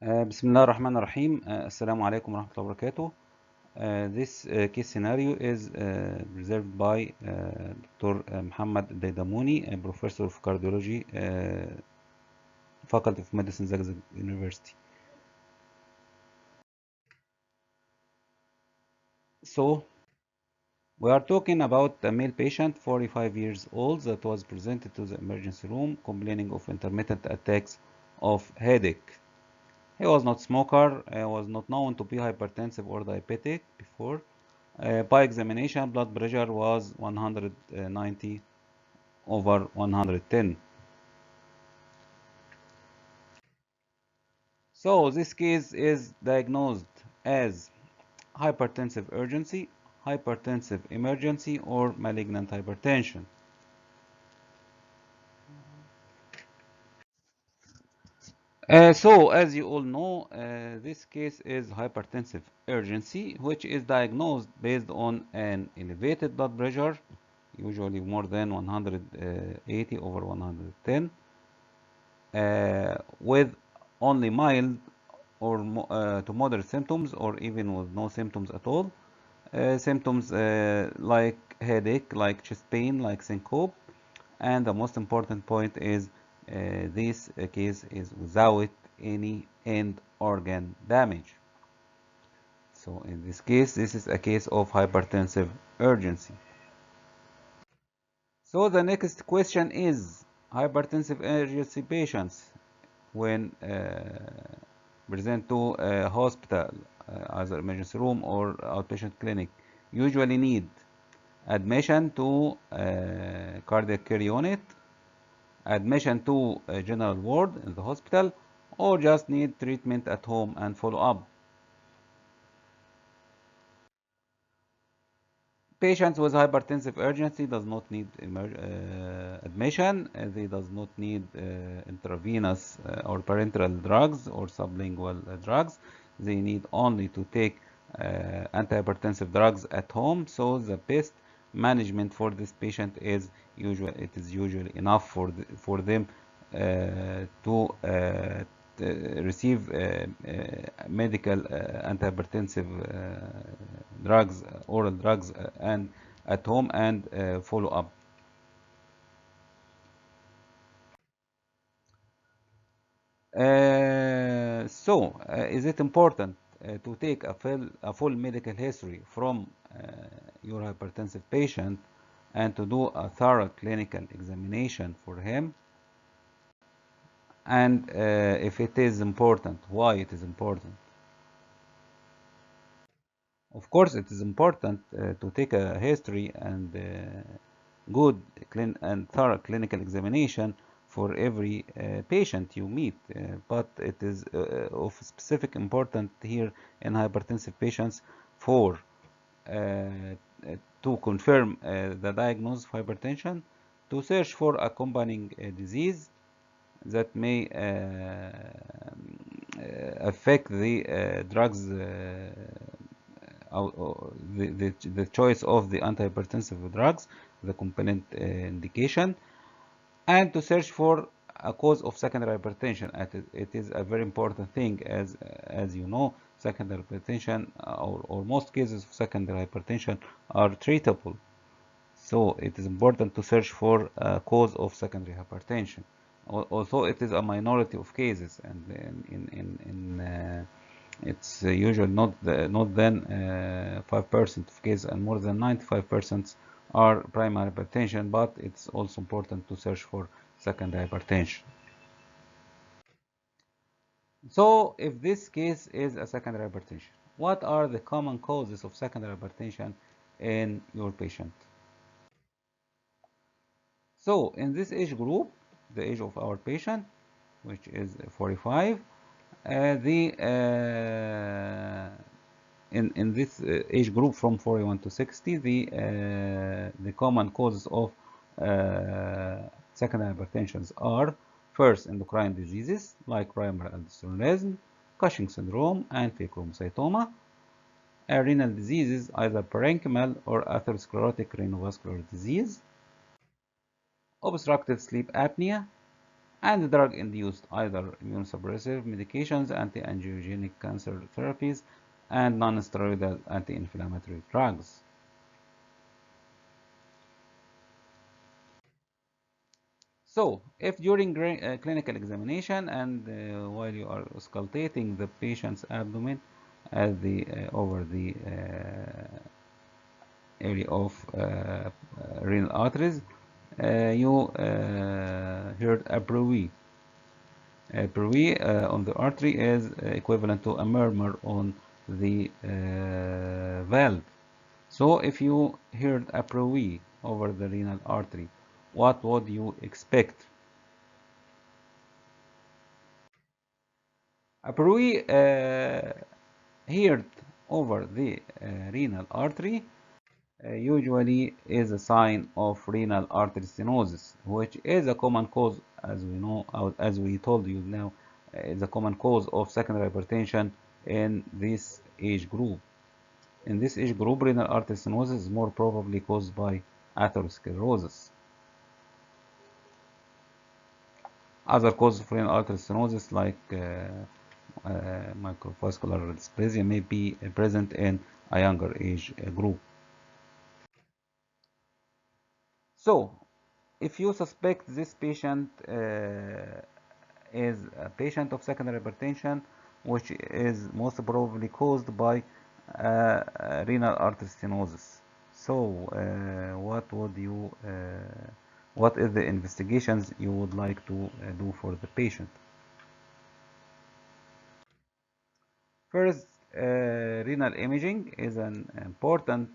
بسم الله الرحمن الرحيم. السلام عليكم ورحمة الله وبركاته. This case scenario is preserved by Dr. Muhammad Daidamouni, a professor of cardiology, Faculty of Medicine, Zagazig University. So, we are talking about a male patient, 45 years old, that was presented to the emergency room complaining of intermittent attacks of headache. He was not smoker, was not known to be hypertensive or diabetic before. By examination, blood pressure was 190 over 110. So this case is diagnosed as hypertensive urgency, hypertensive emergency, or malignant hypertension. So as you all know, this case is hypertensive urgency, which is diagnosed based on an elevated blood pressure, usually more than 180 over 110, with only mild or to moderate symptoms, or even with no symptoms at all. Symptoms like headache, like chest pain, like syncope, and the most important point is this case is without any end organ damage. So in this case, this is a case of hypertensive urgency. So the next question is, hypertensive urgency patients when present to a hospital, either emergency room or outpatient clinic, usually need admission to cardiac care unit, admission to a general ward in the hospital, or just need treatment at home and follow up. Patients with hypertensive urgency does not need admission. They does not need intravenous or parenteral drugs or sublingual drugs. They need only to take antihypertensive drugs at home. So the best management for this patient is usually enough for them to receive medical antihypertensive drugs, oral drugs, and at home, and follow up. Is it important to take a full medical history from your hypertensive patient and to do a thorough clinical examination for him? And if it is important, why it is important? Of course, it is important to take a history and good and thorough clinical examination for every patient you meet, but it is of specific importance here in hypertensive patients for to confirm the diagnosis of hypertension, to search for accompanying disease that may affect the drugs, the choice of the antihypertensive drugs, the component indication, and to search for a cause of secondary hypertension. It is a very important thing, as you know, secondary hypertension, or most cases of secondary hypertension are treatable. So it is important to search for a cause of secondary hypertension. Although it is a minority of cases, and it's usually not than 5% of cases, and more than 95% are primary hypertension, but it's also important to search for secondary hypertension. So if this case is a secondary hypertension, what are the common causes of secondary hypertension in your patient? So in this age group, the age of our patient, which is 45, in this age group from 41 to 60, the common causes of secondary hypertensions are: first, endocrine diseases like primary aldosteronism, Cushing syndrome, and pheochromocytoma; renal diseases, either parenchymal or atherosclerotic renovascular disease; obstructive sleep apnea; and drug-induced, either immunosuppressive medications, anti-angiogenic cancer therapies, and non-steroidal anti-inflammatory drugs. So, if during clinical examination and while you are auscultating the patient's abdomen at the over the area of renal arteries, you heard a bruit. A bruit on the artery is equivalent to a murmur on the valve. So, if you heard a bruit over the renal artery, what would you expect? A bruit heard over the renal artery usually is a sign of renal artery stenosis, which is a common cause, as we know, as we told you now, is a common cause of secondary hypertension in this age group. In this age group, renal artery stenosis is more probably caused by atherosclerosis. Other causes of renal artery stenosis, like microvascular dysplasia, may be present in a younger age group. So, if you suspect this patient is a patient of secondary hypertension, which is most probably caused by renal artery stenosis, so what is the investigations you would like to do for the patient? First, renal imaging is an important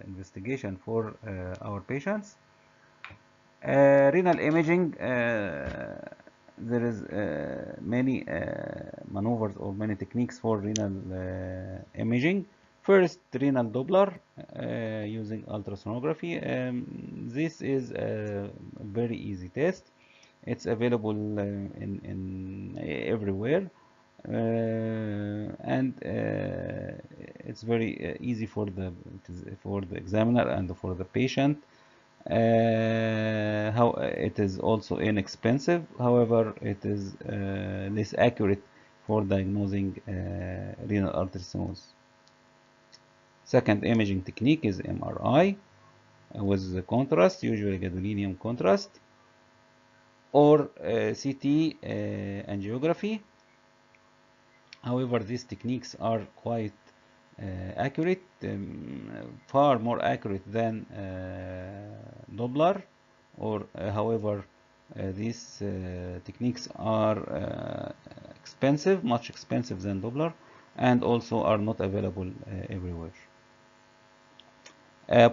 investigation for our patients. Renal imaging, there is many maneuvers or many techniques for renal imaging. First, renal Doppler using ultrasonography. This is a very easy test. It's available in everywhere. And it's very easy for the examiner and for the patient. How it is also inexpensive, however it is less accurate for diagnosing renal artery stenosis. Second imaging technique is MRI with the contrast, usually gadolinium contrast, or CT angiography. However, these techniques are quite accurate, far more accurate than Doppler, or however, these techniques are expensive, much expensive than Doppler, and also are not available everywhere.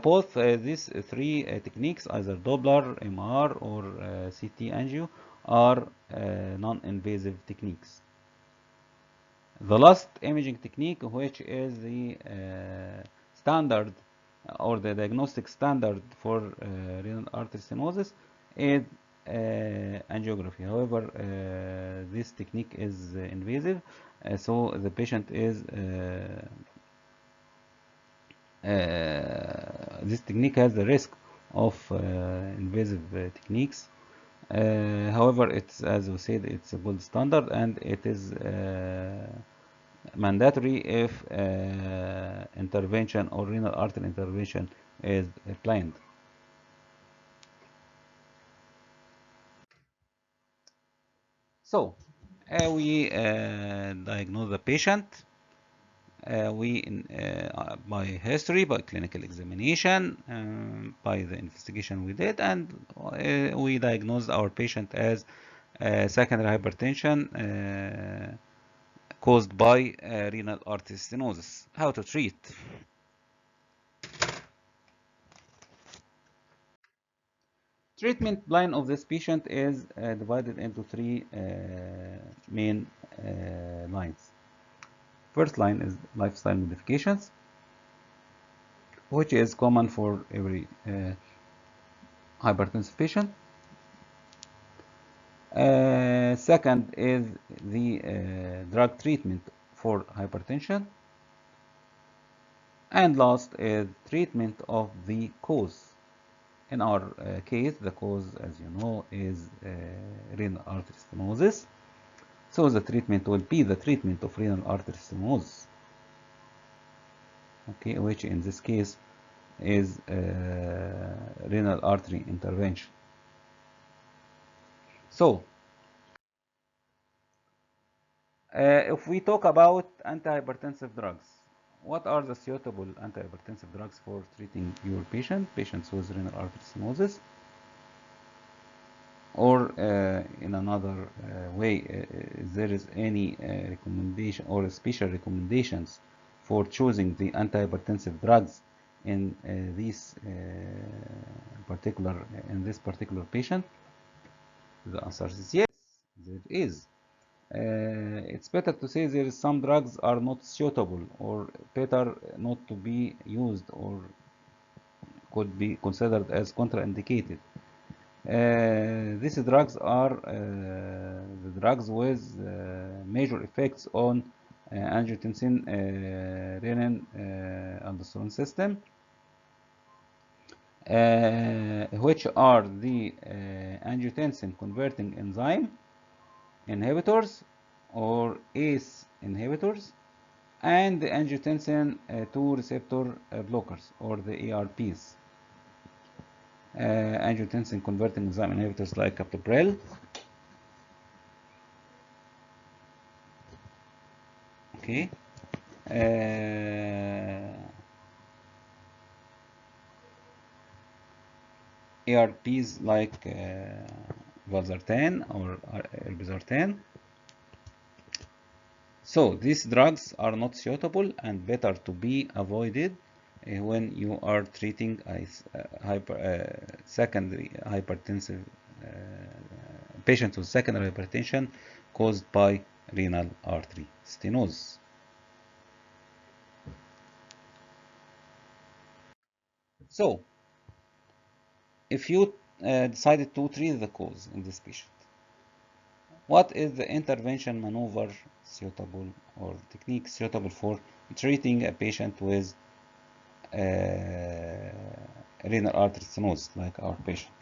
Both these three techniques, either Doppler, MR, or CT angio, are non-invasive techniques. The last imaging technique, which is the standard or the diagnostic standard for renal artery stenosis, is angiography. However, this technique is invasive, so the patient is this technique has the risk of invasive techniques. However, it's, as we said, it's a gold standard, and it is mandatory if intervention or renal artery intervention is planned. So, we diagnose the patient. By history, by clinical examination, by the investigation we did, and we diagnosed our patient as secondary hypertension caused by renal artery stenosis. How to treat? Treatment plan of this patient is divided into three main lines. First line is lifestyle modifications, which is common for every hypertensive patient. Second is the drug treatment for hypertension. And last is treatment of the cause. In our case, the cause, as you know, is renal artery stenosis. So the treatment will be the treatment of renal artery stenosis, okay, which in this case is renal artery intervention. So, if we talk about antihypertensive drugs, what are the suitable antihypertensive drugs for treating your patients with renal artery stenosis? Or in another way, there is any recommendation or special recommendations for choosing the antihypertensive drugs in this particular patient? The answer is yes, there is. It's better to say there is some drugs are not suitable or better not to be used or could be considered as contraindicated. These drugs are the drugs with major effects on angiotensin, renin, aldosterone system, which are the angiotensin converting enzyme inhibitors or ACE inhibitors, and the angiotensin 2 receptor blockers or the ARBs. Angiotensin converting enzyme inhibitors like captopril, okay, ARBs like valsartan or irbesartan. So these drugs are not suitable and better to be avoided when you are treating secondary hypertensive patients with secondary hypertension caused by renal artery stenosis. So, if you decided to treat the cause in this patient, what is the intervention maneuver suitable or technique suitable for treating a patient with renal artery stenosis like our patient?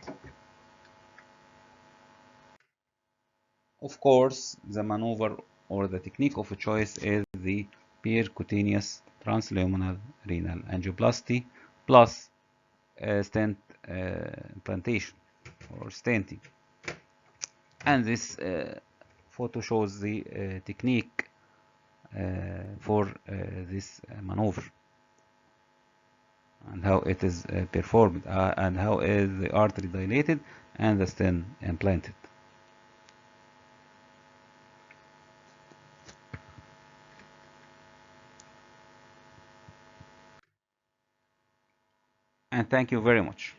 Of course, the maneuver or the technique of choice is the percutaneous transluminal renal angioplasty plus stent implantation or stenting. And this photo shows the technique for this maneuver and how it is performed and how is the artery dilated and the stent implanted. And thank you very much.